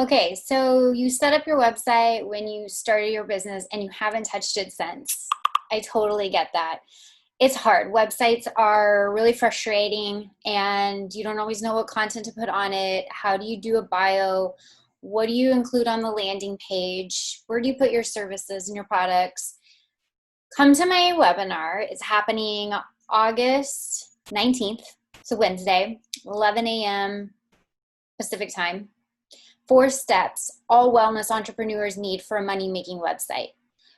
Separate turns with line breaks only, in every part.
Okay, so you set up your website when you started your business and you haven't touched it since. I totally get that. It's hard. Websites are really frustrating and you don't always know what content to put on it. How do you do a bio? What do you include on the landing page? Where do you put your services and your products? Come to my webinar. It's happening August 19th. It's a Wednesday, 11 a.m. Pacific time. 4 steps all wellness entrepreneurs need for a money-making website.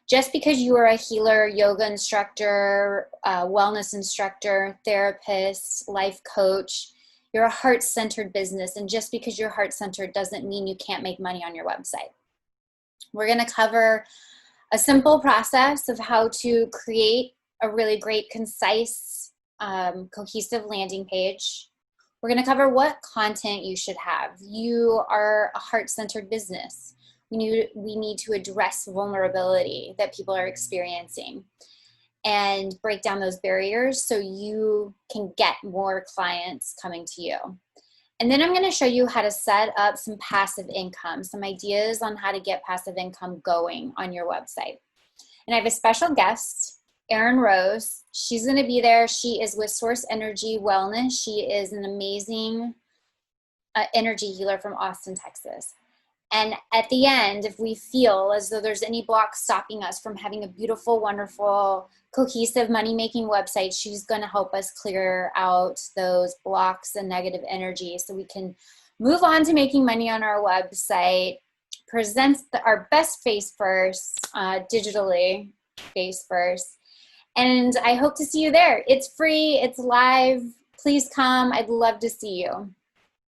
Just because you are a healer, yoga instructor, wellness instructor, therapist, life coach, you're a heart-centered business. And just because you're heart-centered doesn't mean you can't make money on your website. We're going to cover a simple process of how to create a really great, concise, cohesive landing page. We're going to cover what content you should have. You are a heart-centered business. We need to address vulnerability that people are experiencing and break down those barriers so you can get more clients coming to you. And then I'm going to show you how to set up some passive income, some ideas on how to get passive income going on your website. And I have a special guest, Erin Rose. She's going to be there. She is with Source Energy Wellness. She is an amazing energy healer from Austin, Texas. And at the end, if we feel as though there's any blocks stopping us from having a beautiful, wonderful, cohesive money-making website, she's going to help us clear out those blocks and negative energy so we can move on to making money on our website, present our best face first, digitally face first. And I hope to see you there. It's free. It's live. Please come. I'd love to see you.